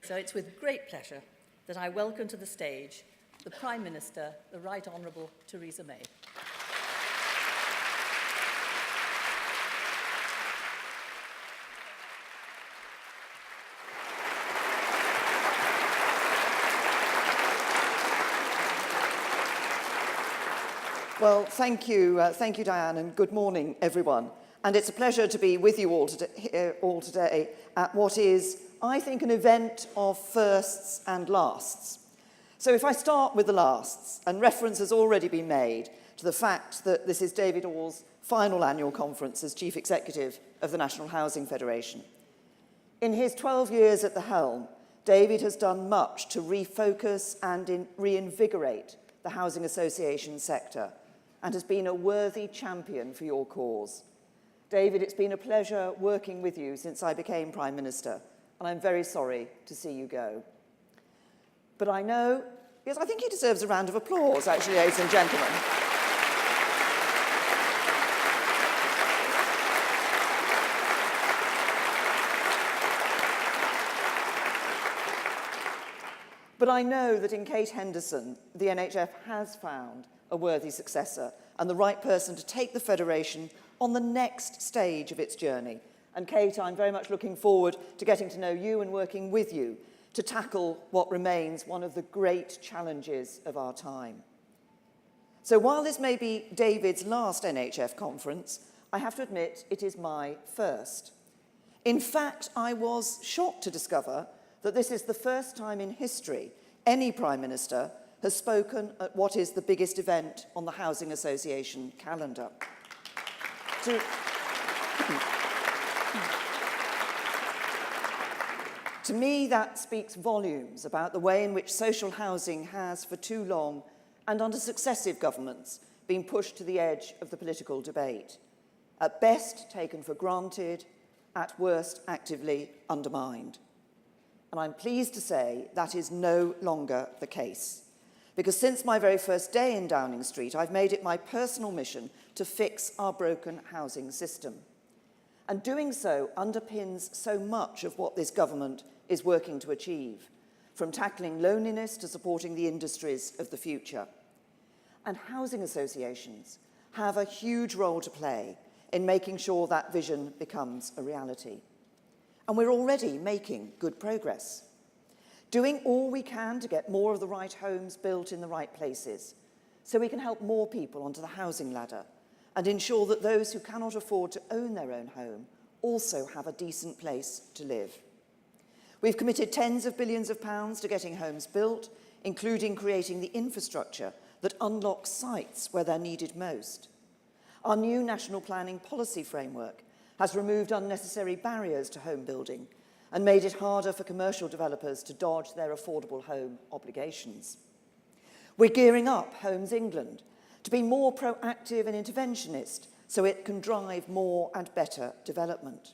So it's with great pleasure that I welcome to the stage the Prime Minister, the Right Honourable Theresa May. Well, thank you, Diane, and good morning, everyone. And it's a pleasure to be with you all today at what is, I think, an event of firsts and lasts. So if I start with the lasts, and reference has already been made to the fact that this is David Orr's final annual conference as Chief Executive of the National Housing Federation. In his 12 years at the helm, David has done much to refocus and reinvigorate the housing association sector, and has been a worthy champion for your cause. David, it's been a pleasure working with you since I became Prime Minister, and I'm very sorry to see you go. But I know, yes, I think he deserves a round of applause, actually, ladies and gentlemen. But I know that in Kate Henderson, the NHF has found a worthy successor and the right person to take the Federation on the next stage of its journey. And Kate, I'm very much looking forward to getting to know you and working with you to tackle what remains one of the great challenges of our time. So while this may be David's last NHF conference, I have to admit it is my first. In fact, I was shocked to discover that this is the first time in history any Prime Minister has spoken at what is the biggest event on the Housing Association calendar. To me, that speaks volumes about the way in which social housing has, for too long, and under successive governments, been pushed to the edge of the political debate. At best, taken for granted, at worst, actively undermined. And I'm pleased to say that is no longer the case. Because since my very first day in Downing Street, I've made it my personal mission to fix our broken housing system. And doing so underpins so much of what this government is working to achieve, from tackling loneliness to supporting the industries of the future. And housing associations have a huge role to play in making sure that vision becomes a reality. And we're already making good progress. Doing all we can to get more of the right homes built in the right places, so we can help more people onto the housing ladder and ensure that those who cannot afford to own their own home also have a decent place to live. We've committed tens of billions of pounds to getting homes built, including creating the infrastructure that unlocks sites where they're needed most. Our new national planning policy framework has removed unnecessary barriers to home building and made it harder for commercial developers to dodge their affordable home obligations. We're gearing up Homes England to be more proactive and interventionist so it can drive more and better development.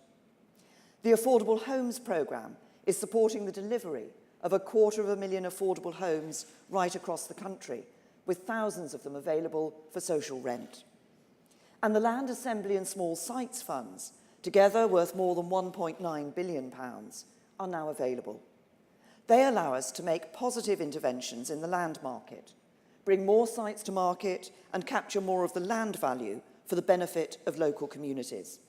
The Affordable Homes Programme is supporting the delivery of 250,000 affordable homes right across the country, with thousands of them available for social rent. And the Land Assembly and Small Sites Funds, together worth more than £1.9 billion, are now available. They allow us to make positive interventions in the land market, bring more sites to market and capture more of the land value for the benefit of local communities.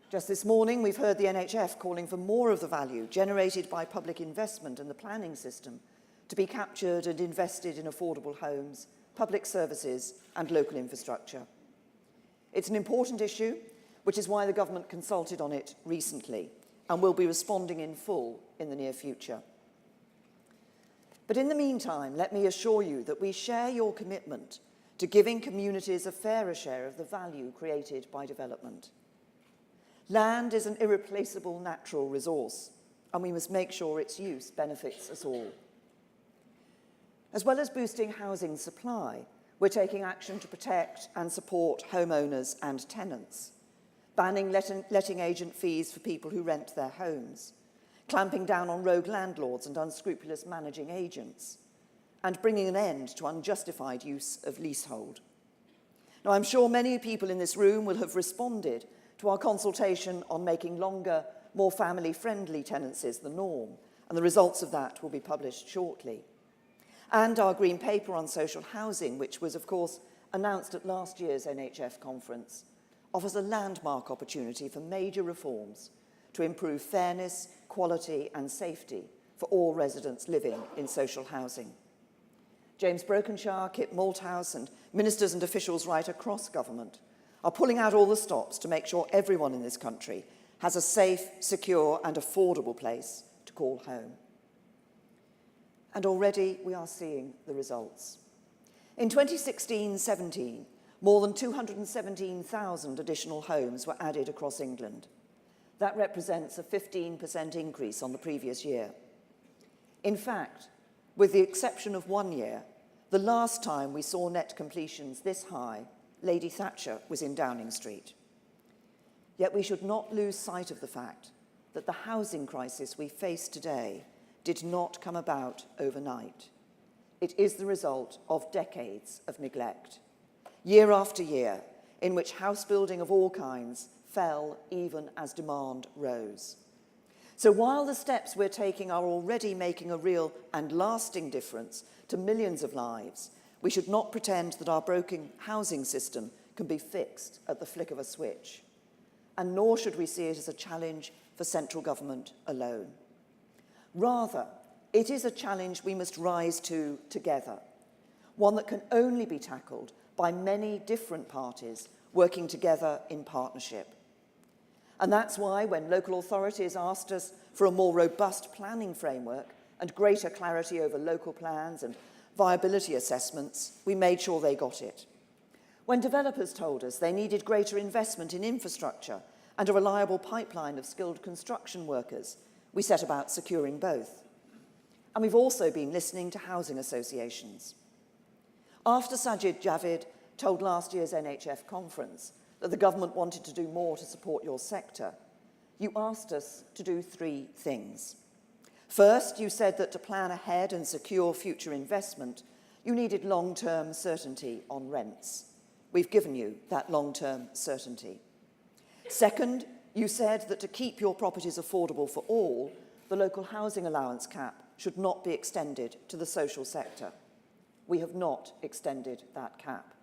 Just this morning, we've heard the NHF calling for more of the value generated by public investment in the planning system to be captured and invested in affordable homes, public services and local infrastructure. It's an important issue, which is why the government consulted on it recently and will be responding in full in the near future. But in the meantime, let me assure you that we share your commitment to giving communities a fairer share of the value created by development. Land is an irreplaceable natural resource, and we must make sure its use benefits us all. As well as boosting housing supply, we're taking action to protect and support homeowners and tenants, banning letting agent fees for people who rent their homes, clamping down on rogue landlords and unscrupulous managing agents, and bringing an end to unjustified use of leasehold. Now, I'm sure many people in this room will have responded to our consultation on making longer, more family-friendly tenancies the norm, and the results of that will be published shortly. And our Green Paper on social housing, which was, of course, announced at last year's NHF conference, offers a landmark opportunity for major reforms to improve fairness, quality and safety for all residents living in social housing. James Brokenshire, Kit Malthouse and ministers and officials right across government are pulling out all the stops to make sure everyone in this country has a safe, secure and affordable place to call home. And already we are seeing the results. In 2016-17, more than 217,000 additional homes were added across England. That represents a 15% increase on the previous year. In fact, with the exception of 1 year, the last time we saw net completions this high, Lady Thatcher was in Downing Street. Yet we should not lose sight of the fact that the housing crisis we face today did not come about overnight. It is the result of decades of neglect, year after year, in which house building of all kinds fell even as demand rose. So while the steps we're taking are already making a real and lasting difference to millions of lives, we should not pretend that our broken housing system can be fixed at the flick of a switch. And nor should we see it as a challenge for central government alone. Rather, it is a challenge we must rise to together, one that can only be tackled by many different parties working together in partnership. And that's why when local authorities asked us for a more robust planning framework and greater clarity over local plans and viability assessments, we made sure they got it. When developers told us they needed greater investment in infrastructure and a reliable pipeline of skilled construction workers, we set about securing both. And we've also been listening to housing associations. After Sajid Javid told last year's NHF conference that the government wanted to do more to support your sector, you asked us to do 3 things. First, you said that to plan ahead and secure future investment, you needed long-term certainty on rents. We've given you that long-term certainty. Second, you said that to keep your properties affordable for all, the local housing allowance cap should not be extended to the social sector. We have not extended that cap.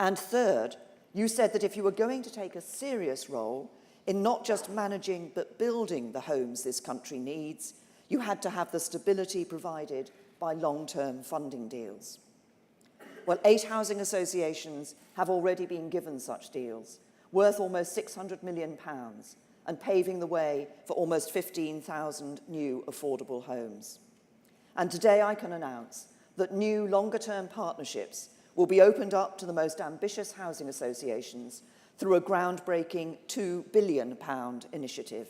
And third, you said that if you were going to take a serious role in not just managing but building the homes this country needs, you had to have the stability provided by long-term funding deals. Well, 8 housing associations have already been given such deals, worth almost £600 million, and paving the way for almost 15,000 new affordable homes. And today I can announce that new longer-term partnerships will be opened up to the most ambitious housing associations through a groundbreaking £2 billion initiative.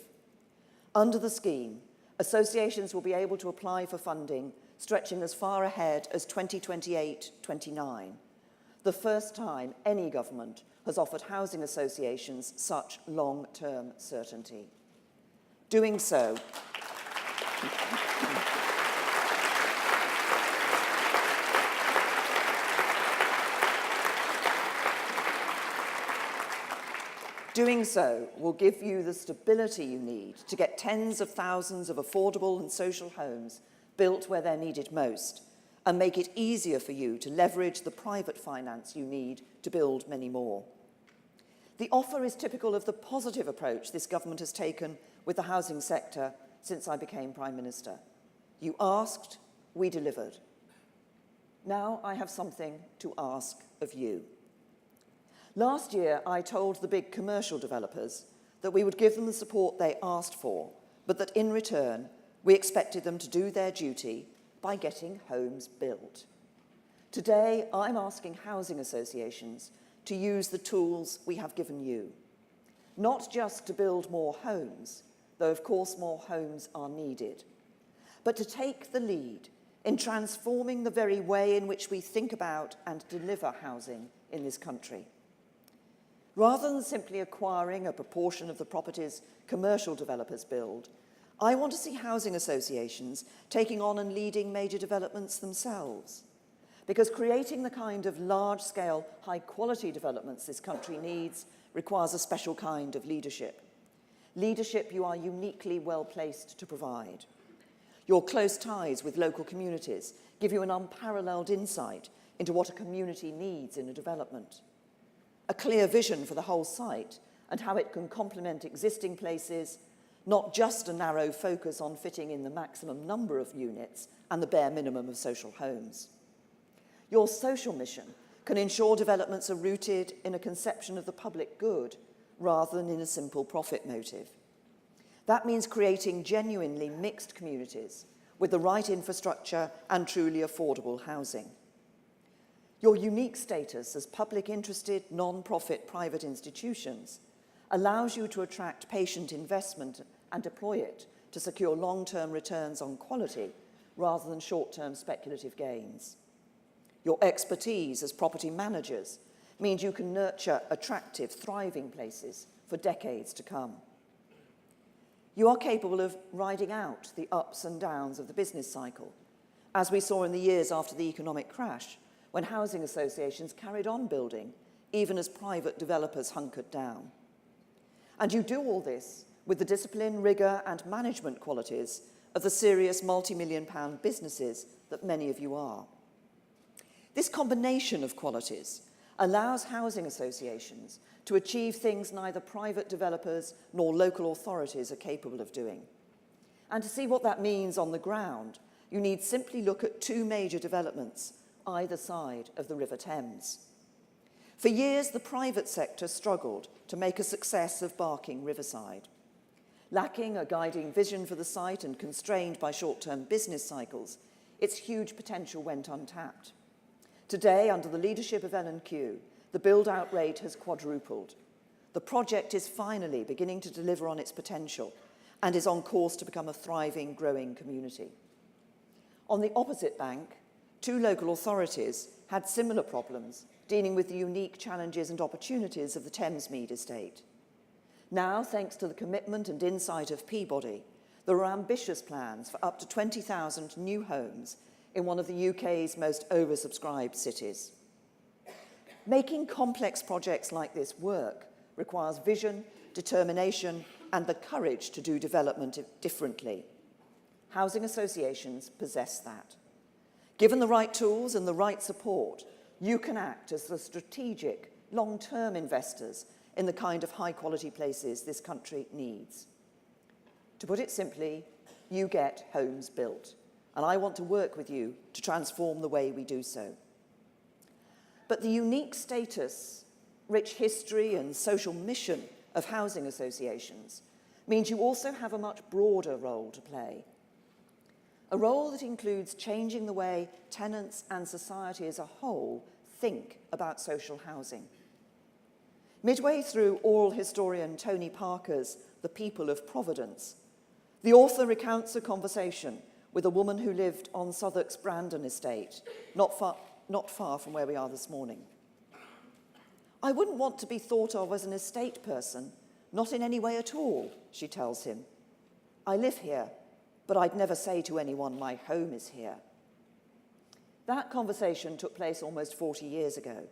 Under the scheme, associations will be able to apply for funding stretching as far ahead as 2028-29, the first time any government has offered housing associations such long-term certainty. Doing so, will give you the stability you need to get tens of thousands of affordable and social homes built where they're needed most, and make it easier for you to leverage the private finance you need to build many more. The offer is typical of the positive approach this government has taken with the housing sector since I became Prime Minister. You asked, we delivered. Now I have something to ask of you. Last year, I told the big commercial developers that we would give them the support they asked for, but that in return, we expected them to do their duty by getting homes built. Today, I'm asking housing associations to use the tools we have given you, not just to build more homes, though of course more homes are needed, but to take the lead in transforming the very way in which we think about and deliver housing in this country. Rather than simply acquiring a proportion of the properties commercial developers build, I want to see housing associations taking on and leading major developments themselves. Because creating the kind of large-scale, high-quality developments this country needs requires a special kind of leadership. leadership you are uniquely well placed to provide. Your close ties with local communities give you an unparalleled insight into what a community needs in a development. A clear vision for the whole site and how it can complement existing places, not just a narrow focus on fitting in the maximum number of units and the bare minimum of social homes. Your social mission can ensure developments are rooted in a conception of the public good rather than in a simple profit motive. That means creating genuinely mixed communities with the right infrastructure and truly affordable housing. Your unique status as public interested, non-profit private institutions allows you to attract patient investment and deploy it to secure long-term returns on quality rather than short-term speculative gains. Your expertise as property managers means you can nurture attractive, thriving places for decades to come. You are capable of riding out the ups and downs of the business cycle, as we saw in the years after the economic crash, when housing associations carried on building, even as private developers hunkered down. And you do all this with the discipline, rigour and management qualities of the serious multi-million-pound businesses that many of you are. This combination of qualities allows housing associations to achieve things neither private developers nor local authorities are capable of doing. And to see what that means on the ground, you need simply look at two major developments either side of the River Thames. For years, the private sector struggled to make a success of Barking Riverside. Lacking a guiding vision for the site and constrained by short-term business cycles, its huge potential went untapped. Today, under the leadership of L&Q, the build-out rate has quadrupled. The project is finally beginning to deliver on its potential and is on course to become a thriving, growing community. On the opposite bank, two local authorities had similar problems dealing with the unique challenges and opportunities of the Thamesmead estate. Now, thanks to the commitment and insight of Peabody, there are ambitious plans for up to 20,000 new homes in one of the UK's most oversubscribed cities. Making complex projects like this work requires vision, determination, and the courage to do development differently. Housing associations possess that. Given the right tools and the right support, you can act as the strategic, long-term investors in the kind of high-quality places this country needs. To put it simply, you get homes built, and I want to work with you to transform the way we do so. But the unique status, rich history, and social mission of housing associations means you also have a much broader role to play. A role that includes changing the way tenants and society as a whole think about social housing. Midway through oral historian Tony Parker's The People of Providence, the author recounts a conversation with a woman who lived on Southwark's Brandon estate, not far from where we are this morning. "I wouldn't want to be thought of as an estate person, not in any way at all," she tells him. "I live here, but I'd never say to anyone my home is here." That conversation took place almost 40 years ago,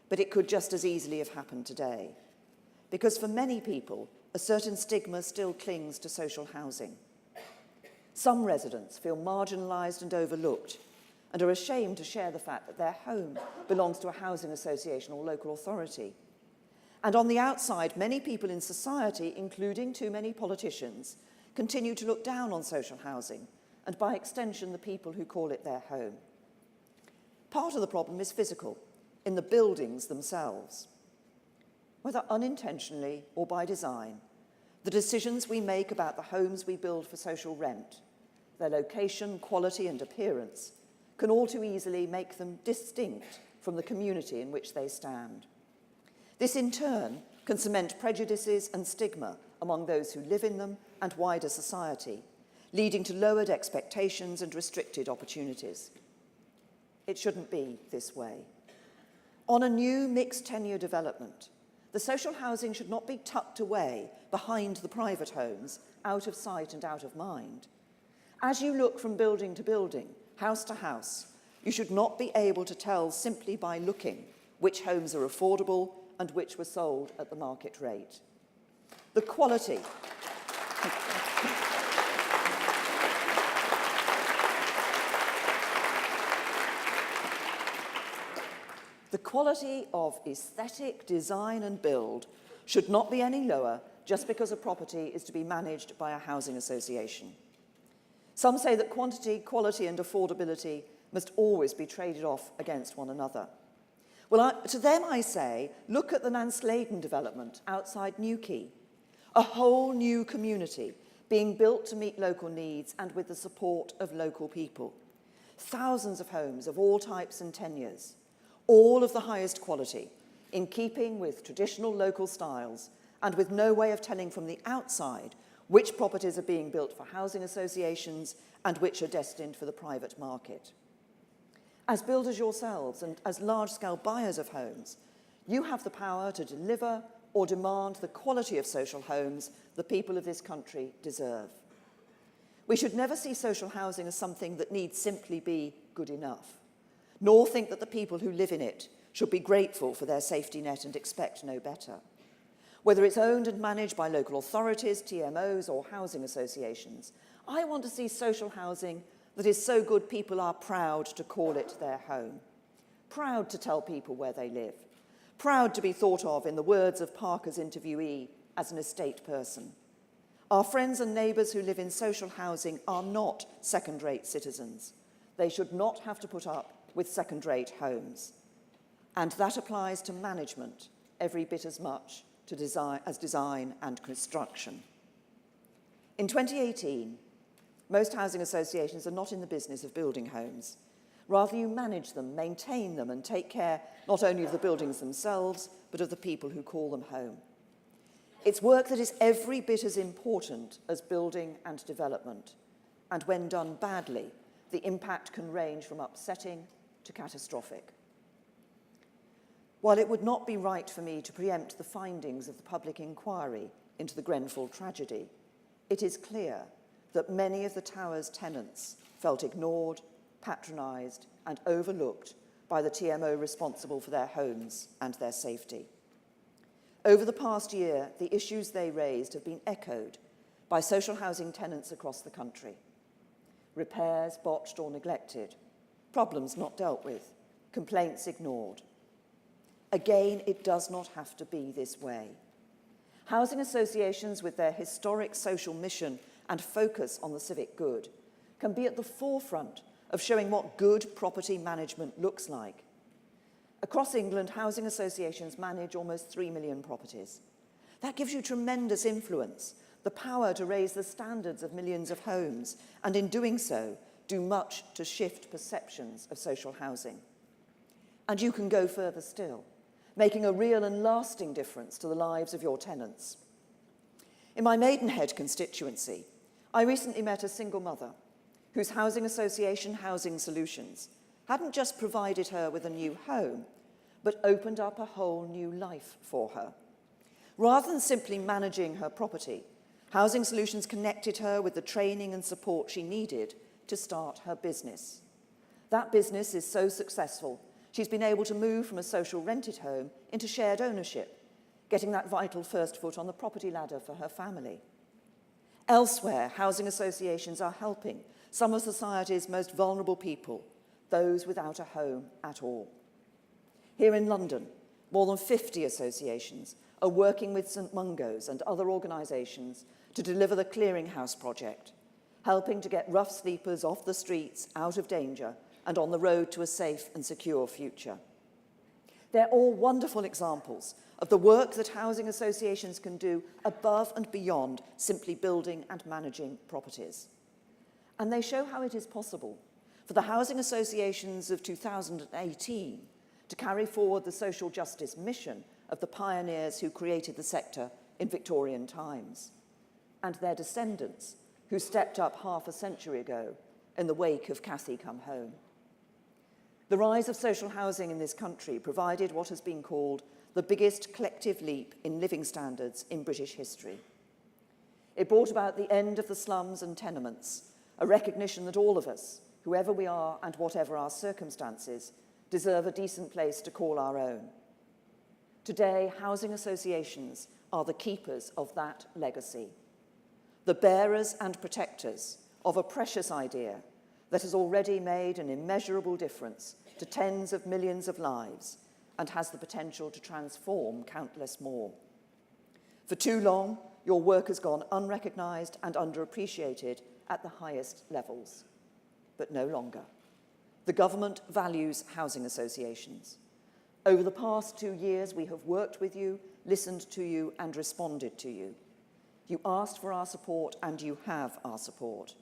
but it could just as easily have happened today. Because for many people, a certain stigma still clings to social housing. Some residents feel marginalised and overlooked and are ashamed to share the fact that their home belongs to a housing association or local authority. And on the outside, many people in society, including too many politicians, continue to look down on social housing, and by extension, the people who call it their home. Part of the problem is physical, in the buildings themselves. Whether unintentionally or by design, the decisions we make about the homes we build for social rent, their location, quality, and appearance, can all too easily make them distinct from the community in which they stand. This, in turn, can cement prejudices and stigma among those who live in them and wider society, leading to lowered expectations and restricted opportunities. It shouldn't be this way. On a new mixed-tenure development, the social housing should not be tucked away behind the private homes, out of sight and out of mind. As you look from building to building, house to house, you should not be able to tell simply by looking which homes are affordable and which were sold at the market rate. The quality quality of aesthetic, design and build should not be any lower just because a property is to be managed by a housing association. Some say that quantity, quality and affordability must always be traded off against one another. Well, to them I say, look at the Nansladen development outside Newquay, a whole new community being built to meet local needs and with the support of local people. Thousands of homes of all types and tenures, all of the highest quality, in keeping with traditional local styles and with no way of telling from the outside which properties are being built for housing associations and which are destined for the private market. As builders yourselves and as large-scale buyers of homes, you have the power to deliver or demand the quality of social homes the people of this country deserve. We should never see social housing as something that needs simply be good enough, nor think that the people who live in it should be grateful for their safety net and expect no better. Whether it's owned and managed by local authorities, TMOs or housing associations, I want to see social housing that is so good people are proud to call it their home, proud to tell people where they live, proud to be thought of, in the words of Parker's interviewee, as an estate person. Our friends and neighbours who live in social housing are not second-rate citizens. They should not have to put up with second-rate homes. And that applies to management every bit as much as design and construction. In 2018, most housing associations are not in the business of building homes. Rather, you manage them, maintain them, and take care not only of the buildings themselves, but of the people who call them home. It's work that is every bit as important as building and development, and when done badly, the impact can range from upsetting to catastrophic. While it would not be right for me to preempt the findings of the public inquiry into the Grenfell tragedy, it is clear that many of the tower's tenants felt ignored, patronised and overlooked by the TMO responsible for their homes and their safety. Over the past year, the issues they raised have been echoed by social housing tenants across the country. Repairs botched or neglected, problems not dealt with, complaints ignored. Again, it does not have to be this way. Housing associations, with their historic social mission and focus on the civic good, can be at the forefront of showing what good property management looks like. Across England, housing associations manage almost 3 million properties. That gives you tremendous influence, the power to raise the standards of millions of homes, and in doing so, do much to shift perceptions of social housing. And you can go further still, making a real and lasting difference to the lives of your tenants. In my Maidenhead constituency, I recently met a single mother whose housing association, Housing Solutions, hadn't just provided her with a new home, but opened up a whole new life for her. Rather than simply managing her property, Housing Solutions connected her with the training and support she needed to start her business. That business is so successful, she's been able to move from a social rented home into shared ownership, getting that vital first foot on the property ladder for her family. Elsewhere, housing associations are helping some of society's most vulnerable people, those without a home at all. Here in London, more than 50 associations are working with St Mungo's and other organisations to deliver the Clearinghouse project, helping to get rough sleepers off the streets, out of danger, and on the road to a safe and secure future. They're all wonderful examples of the work that housing associations can do above and beyond simply building and managing properties. And they show how it is possible for the housing associations of 2018 to carry forward the social justice mission of the pioneers who created the sector in Victorian times, and their descendants who stepped up half a century ago in the wake of Cathy Come Home. The rise of social housing in this country provided what has been called the biggest collective leap in living standards in British history. It brought about the end of the slums and tenements, a recognition that all of us, whoever we are and whatever our circumstances, deserve a decent place to call our own. Today, housing associations are the keepers of that legacy, the bearers and protectors of a precious idea that has already made an immeasurable difference to tens of millions of lives and has the potential to transform countless more. For too long, your work has gone unrecognised and underappreciated at the highest levels, but no longer. The government values housing associations. Over the past 2 years, we have worked with you, listened to you, and responded to you. You asked for our support, and you have our support.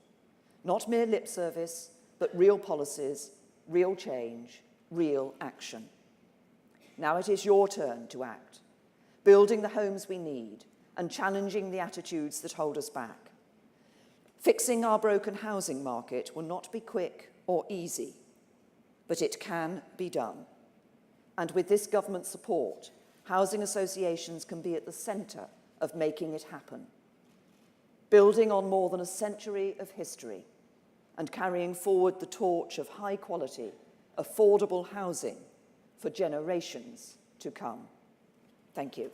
Not mere lip service, but real policies, real change, real action. Now it is your turn to act, building the homes we need and challenging the attitudes that hold us back. Fixing our broken housing market will not be quick or easy, but it can be done. And with this government's support, housing associations can be at the centre of making it happen. Building on more than a century of history and carrying forward the torch of high-quality, affordable housing for generations to come. Thank you.